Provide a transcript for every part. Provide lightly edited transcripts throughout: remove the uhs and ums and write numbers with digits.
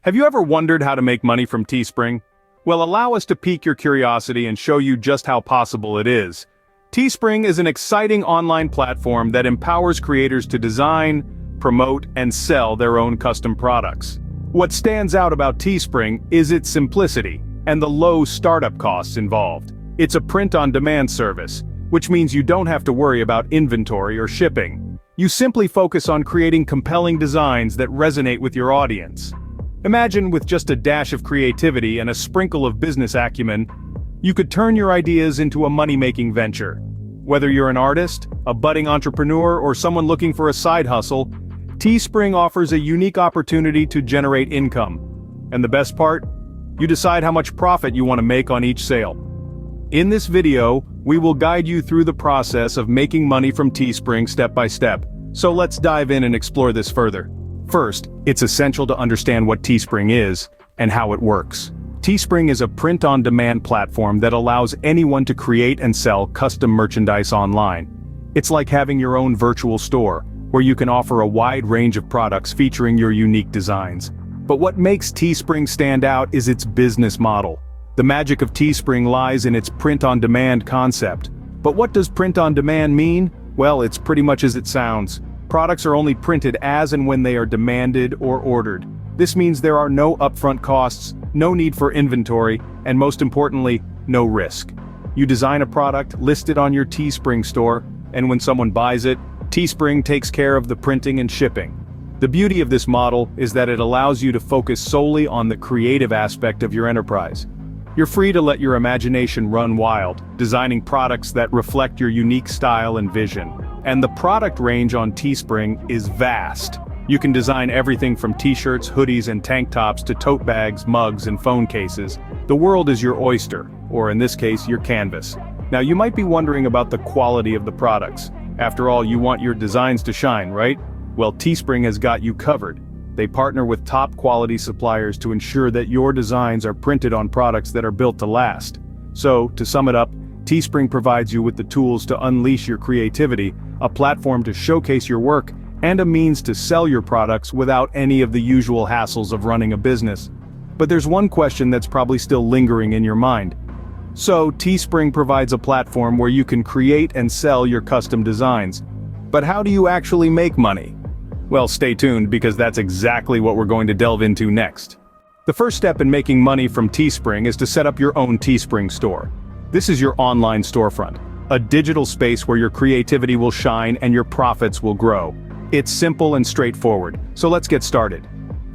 Have you ever wondered how to make money from Teespring? Well, allow us to pique your curiosity and show you just how possible it is. Teespring is an exciting online platform that empowers creators to design, promote, and sell their own custom products. What stands out about Teespring is its simplicity and the low startup costs involved. It's a print-on-demand service, which means you don't have to worry about inventory or shipping. You simply focus on creating compelling designs that resonate with your audience. Imagine with just a dash of creativity and a sprinkle of business acumen, you could turn your ideas into a money-making venture. Whether you're an artist, a budding entrepreneur, or someone looking for a side hustle, Teespring offers a unique opportunity to generate income. And the best part? You decide how much profit you want to make on each sale. In this video, we will guide you through the process of making money from Teespring step by step. So let's dive in and explore this further. First, it's essential to understand what Teespring is and how it works. Teespring is a print-on-demand platform that allows anyone to create and sell custom merchandise online. It's like having your own virtual store, where you can offer a wide range of products featuring your unique designs. But what makes Teespring stand out is its business model. The magic of Teespring lies in its print-on-demand concept. But what does print-on-demand mean? Well, it's pretty much as it sounds. Products are only printed as and when they are demanded or ordered. This means there are no upfront costs, no need for inventory, and most importantly, no risk. You design a product, list it on your Teespring store, and when someone buys it, Teespring takes care of the printing and shipping. The beauty of this model is that it allows you to focus solely on the creative aspect of your enterprise. You're free to let your imagination run wild, designing products that reflect your unique style and vision. And the product range on Teespring is vast. You can design everything from t-shirts, hoodies, and tank tops to tote bags, mugs, and phone cases. The world is your oyster, or in this case, your canvas. Now you might be wondering about the quality of the products. After all, you want your designs to shine, right? Well, Teespring has got you covered. They partner with top quality suppliers to ensure that your designs are printed on products that are built to last. So, to sum it up, Teespring provides you with the tools to unleash your creativity, a platform to showcase your work, and a means to sell your products without any of the usual hassles of running a business. But there's one question that's probably still lingering in your mind. So, Teespring provides a platform where you can create and sell your custom designs. But how do you actually make money? Well, stay tuned because that's exactly what we're going to delve into next. The first step in making money from Teespring is to set up your own Teespring store. This is your online storefront, a digital space where your creativity will shine and your profits will grow. It's simple and straightforward, so let's get started.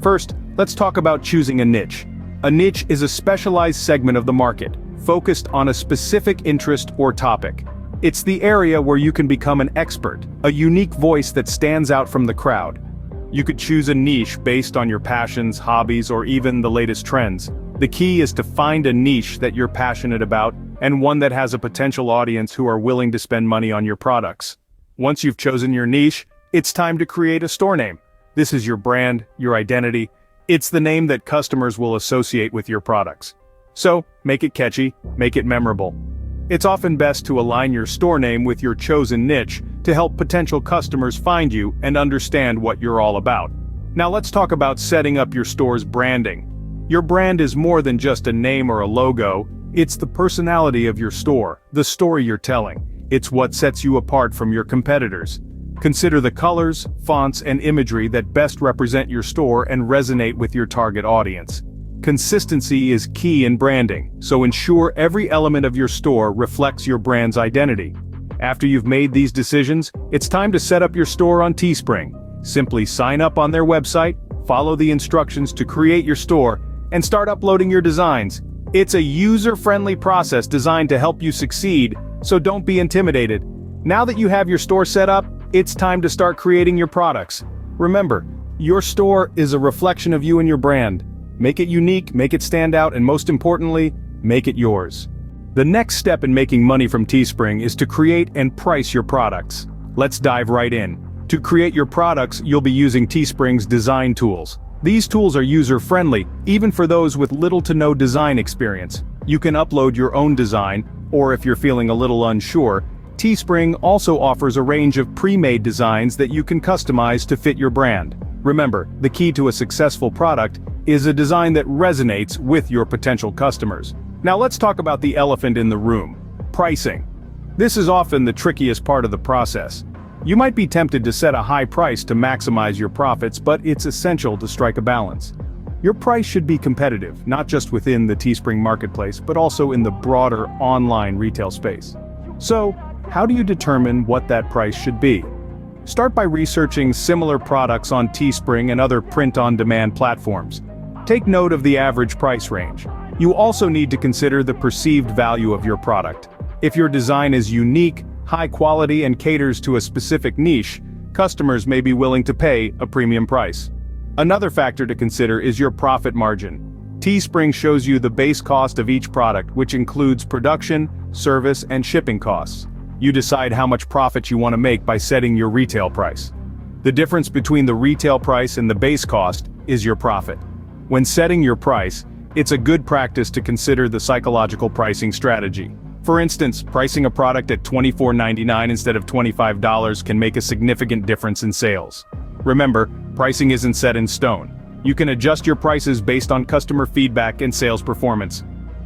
First, let's talk about choosing a niche. A niche is a specialized segment of the market, focused on a specific interest or topic. It's the area where you can become an expert, a unique voice that stands out from the crowd. You could choose a niche based on your passions, hobbies, or even the latest trends. The key is to find a niche that you're passionate about and one that has a potential audience who are willing to spend money on your products. Once you've chosen your niche, it's time to create a store name. This is your brand, your identity. It's the name that customers will associate with your products. So, make it catchy, make it memorable. It's often best to align your store name with your chosen niche to help potential customers find you and understand what you're all about. Now let's talk about setting up your store's branding. Your brand is more than just a name or a logo, it's the personality of your store, the story you're telling. It's what sets you apart from your competitors. Consider the colors, fonts, and imagery that best represent your store and resonate with your target audience. Consistency is key in branding, so ensure every element of your store reflects your brand's identity. After you've made these decisions, it's time to set up your store on Teespring. Simply sign up on their website, follow the instructions to create your store, and start uploading your designs. It's a user-friendly process designed to help you succeed, so don't be intimidated. Now that you have your store set up, it's time to start creating your products. Remember, your store is a reflection of you and your brand. Make it unique, make it stand out, and most importantly, make it yours. The next step in making money from Teespring is to create and price your products. Let's dive right in. To create your products, you'll be using Teespring's design tools. These tools are user-friendly, even for those with little to no design experience. You can upload your own design, or if you're feeling a little unsure, Teespring also offers a range of pre-made designs that you can customize to fit your brand. Remember, the key to a successful product is a design that resonates with your potential customers. Now let's talk about the elephant in the room: pricing. This is often the trickiest part of the process. You might be tempted to set a high price to maximize your profits, but it's essential to strike a balance. Your price should be competitive, not just within the Teespring marketplace, but also in the broader online retail space. So, how do you determine what that price should be? Start by researching similar products on Teespring and other print-on-demand platforms. Take note of the average price range. You also need to consider the perceived value of your product. If your design is unique, high quality, and caters to a specific niche, customers may be willing to pay a premium price. Another factor to consider is your profit margin. Teespring shows you the base cost of each product, which includes production, service, and shipping costs. You decide how much profit you want to make by setting your retail price. The difference between the retail price and the base cost is your profit. When setting your price, it's a good practice to consider the psychological pricing strategy. For instance, pricing a product at $24.99 instead of $25 can make a significant difference in sales. Remember, pricing isn't set in stone. You can adjust your prices based on customer feedback and sales performance.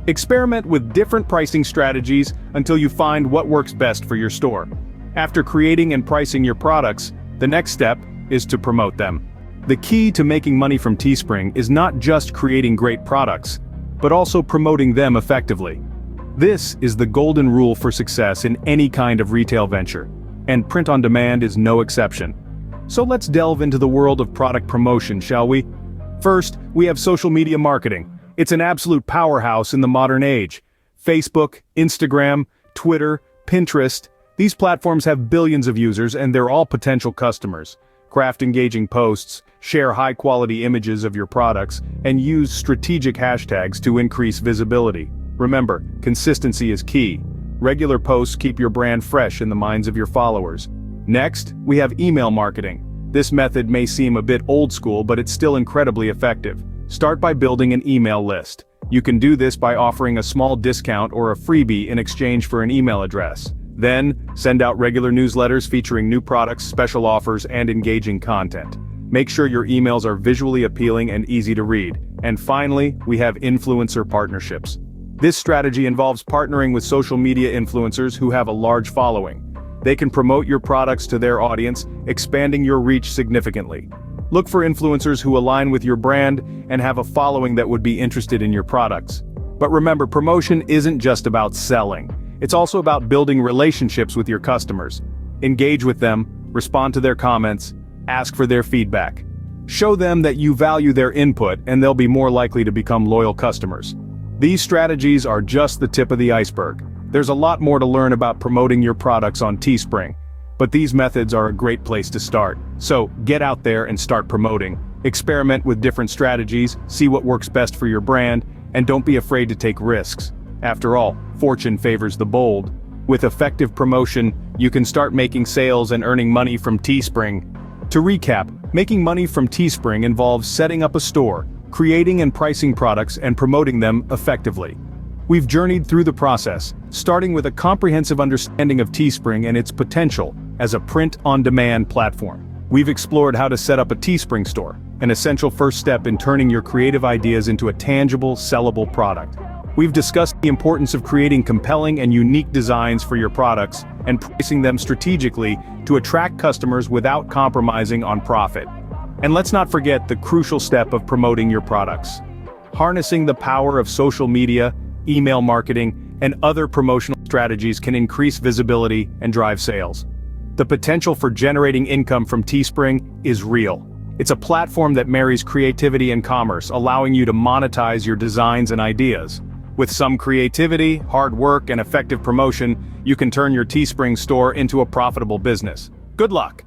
Experiment with different pricing strategies until you find what works best for your store. After creating and pricing your products, the next step is to promote them. The key to making money from Teespring is not just creating great products, but also promoting them effectively. This is the golden rule for success in any kind of retail venture, and print-on-demand is no exception. So let's delve into the world of product promotion, shall we? First, we have social media marketing. It's an absolute powerhouse in the modern age. Facebook, Instagram, Twitter, Pinterest, these platforms have billions of users and they're all potential customers. Craft engaging posts, share high-quality images of your products, and use strategic hashtags to increase visibility. Remember, consistency is key. Regular posts keep your brand fresh in the minds of your followers. Next, we have email marketing. This method may seem a bit old school, but it's still incredibly effective. Start by building an email list. You can do this by offering a small discount or a freebie in exchange for an email address. Then, send out regular newsletters featuring new products, special offers, and engaging content. Make sure your emails are visually appealing and easy to read. And finally, we have influencer partnerships. This strategy involves partnering with social media influencers who have a large following. They can promote your products to their audience, expanding your reach significantly. Look for influencers who align with your brand and have a following that would be interested in your products. But remember, promotion isn't just about selling. It's also about building relationships with your customers. Engage with them, respond to their comments, ask for their feedback. Show them that you value their input and they'll be more likely to become loyal customers. These strategies are just the tip of the iceberg. There's a lot more to learn about promoting your products on Teespring, but these methods are a great place to start. So, get out there and start promoting. Experiment with different strategies, see what works best for your brand, and don't be afraid to take risks. After all, fortune favors the bold. With effective promotion, you can start making sales and earning money from Teespring. To recap, making money from Teespring involves setting up a store, creating and pricing products and promoting them effectively. We've journeyed through the process, starting with a comprehensive understanding of Teespring and its potential as a print-on-demand platform. We've explored how to set up a Teespring store, an essential first step in turning your creative ideas into a tangible, sellable product. We've discussed the importance of creating compelling and unique designs for your products and pricing them strategically to attract customers without compromising on profit. And let's not forget the crucial step of promoting your products. Harnessing the power of social media, email marketing, and other promotional strategies can increase visibility and drive sales. The potential for generating income from Teespring is real. It's a platform that marries creativity and commerce, allowing you to monetize your designs and ideas. With some creativity, hard work, and effective promotion, you can turn your Teespring store into a profitable business. Good luck!